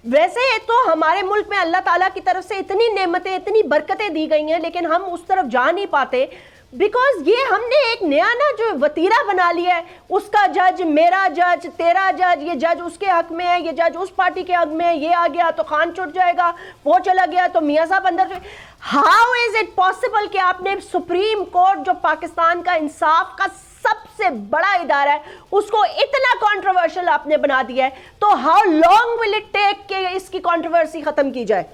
वैसे तो हमारे मुल्क में अल्लाह ताला की तरफ से इतनी नेमतें, इतनी बरकतें दी गई हैं, लेकिन हम उस तरफ जा नहीं पाते बिकॉज ये हमने एक नया ना जो वतीरा बना लिया है, उसका जज, मेरा जज, तेरा जज, ये जज उसके हक में है, ये जज उस पार्टी के हक में है, ये आ गया तो खान छुट जाएगा, वो चला गया तो मियां साहब अंदर। हाउ इज इट पॉसिबल कि आपने सुप्रीम कोर्ट जो पाकिस्तान का इंसाफ का सबसे बड़ा इदारा है, उसको इतना कंट्रोवर्शियल आपने बना दिया है? तो how long will it take कि इसकी कंट्रोवर्सी खत्म की जाए?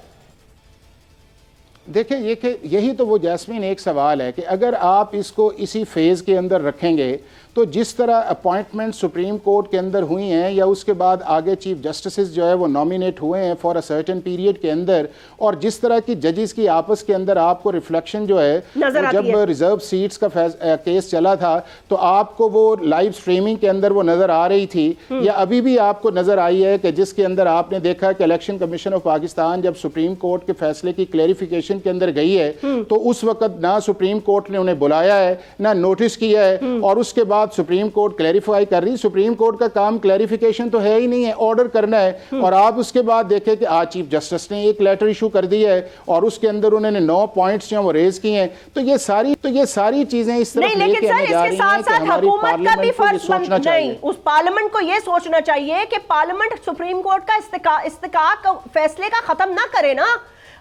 देखिए, यही तो वो जैस्मीन एक सवाल है कि अगर आप इसको इसी फेज़ के अंदर रखेंगे तो जिस तरह अपॉइंटमेंट सुप्रीम कोर्ट के अंदर हुई हैं या उसके बाद आगे चीफ जस्टिस जो है वो नॉमिनेट हुए हैं फॉर अ सर्टेन पीरियड के अंदर, और जिस तरह की जजेस की आपस के अंदर आपको रिफ्लेक्शन जो है, जब रिजर्व सीट्स का केस चला था तो आपको वो लाइव स्ट्रीमिंग के अंदर वो नज़र आ रही थी, या अभी भी आपको नज़र आई है कि जिसके अंदर आपने देखा कि इलेक्शन कमीशन ऑफ पाकिस्तान जब सुप्रीम कोर्ट के फैसले की क्लैरिफिकेशन के अंदर गई है तो उस वक्त ना सुप्रीम कोर्ट ने उन्हें बुलाया है, ना नोटिस किया है, और उसके बाद बात सुप्रीम कोर्ट क्लैरिफाई कर रही, सुप्रीम कोर्ट का काम क्लैरिफिकेशन तो है ही नहीं है, ऑर्डर करना है। और आप उसके बाद देखें कि आज चीफ जस्टिस ने एक लेटर इशू कर दिया है और उसके अंदर उन्होंने 9 पॉइंट्स जो वो रेज किए हैं। तो ये सारी चीजें इस तरफ लेके आने जा रही हैं कि हमारी पार्लियामेंट को ये सोचना चाहिए। उस पार्लियामेंट को ये सोचना चाहिए कि पार्लियामेंट सुप्रीम कोर्ट का इस्तिकाक फैसले का खत्म ना करे ना।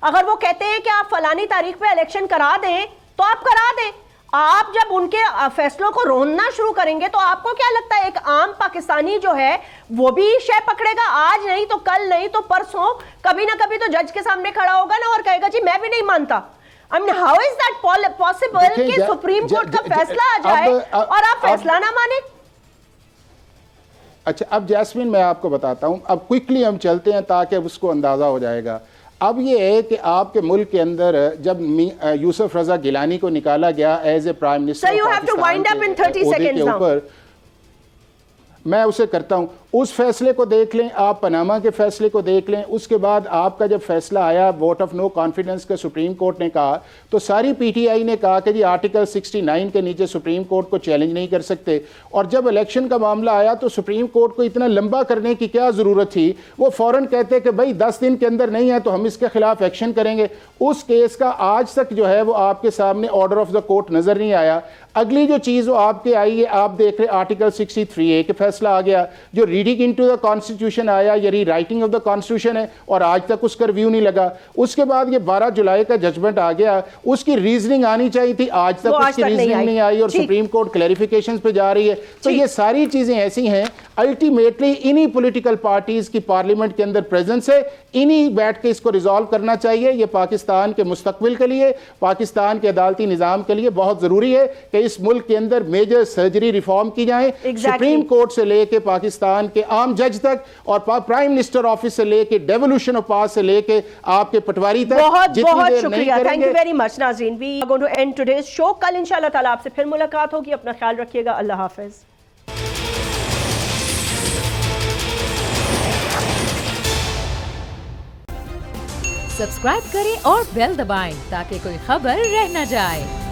अगर वो कहते हैं कि आप फलानी तारीख पे इलेक्शन करा दें तो आप करा दें। आप जब उनके फैसलों को रोनना शुरू करेंगे तो आपको क्या लगता है एक आम पाकिस्तानी जो है वो भी शय पकड़ेगा? आज नहीं तो कल, नहीं तो परसों, कभी ना कभी तो जज के सामने खड़ा होगा ना और कहेगा जी मैं भी नहीं मानता। I mean, how is that possible कि सुप्रीम कोर्ट का फैसला आ जाए और आप फैसला ना माने? अच्छा, अब जैस्मिन मैं आपको बताता हूं, अब क्विकली हम चलते हैं ताकि अब उसको अंदाजा हो जाएगा। अब ये है कि आपके मुल्क के अंदर जब यूसुफ रजा गिलानी को निकाला गया एज ए प्राइम मिनिस्टर के ऊपर, मैं उसे करता हूं, उस फैसले को देख लें, आप पनामा के फैसले को देख लें, उसके बाद आपका जब फैसला आया वोट ऑफ नो कॉन्फिडेंस का सुप्रीम कोर्ट ने कहा, तो सारी पीटीआई ने कहा कि जी आर्टिकल 69 के नीचे सुप्रीम कोर्ट को चैलेंज नहीं कर सकते। और जब इलेक्शन का मामला आया तो सुप्रीम कोर्ट को इतना लंबा करने की क्या ज़रूरत थी? वो फ़ौरन कहते कि भाई 10 दिन के अंदर नहीं है तो हम इसके खिलाफ एक्शन करेंगे। उस केस का आज तक जो है वो आपके सामने ऑर्डर ऑफ द कोर्ट नज़र नहीं आया। अगली जो चीज़ वो आपके आई है, आप देख रहे आर्टिकल 63A के फैसला आ गया, जो रीडिंग इनटू द कॉन्स्टिट्यूशन आया, ये री राइटिंग ऑफ द कॉन्स्टिट्यूशन है और आज तक उसका रिव्यू नहीं लगा। उसके बाद ये 12 जुलाई का जजमेंट आ गया, उसकी रीजनिंग आनी चाहिए थी, आज तक उसकी रीजनिंग नहीं आई और सुप्रीम कोर्ट क्लैरिफिकेशंस पे जा रही है। तो ये सारी चीज़ें ऐसी हैं, अल्टीमेटली इन्हीं पॉलिटिकल पार्टीज की पार्लियामेंट के अंदर प्रेजेंस है, इन्हीं बैठ के इसको रिजॉल्व करना चाहिए। ये पाकिस्तान के मुस्तकबिल के लिए, पाकिस्तान के अदालती निज़ाम के लिए बहुत ज़रूरी है कि इस मुल्क के अंदर मेजर सर्जरी रिफॉर्म की जाए। सुप्रीम कोर्ट से लेके पाकिस्तान के आम जज तक और प्राइम मिनिस्टर ऑफिस से लेके डेवोल्यूशन ऑफ पावर से लेके आपके पटवारी तक। बहुत बहुत शुक्रिया, थैंक यू वेरी मच नाज़रीन। We are going to end today's show. कल इंशाल्लाह ताला आपसे फिर मुलाकात होगी। अपना ख्याल रखिएगा। अल्लाह हाफिज। सब्सक्राइब करें और बेल दबाएं ताकि कोई खबर रह न जाए।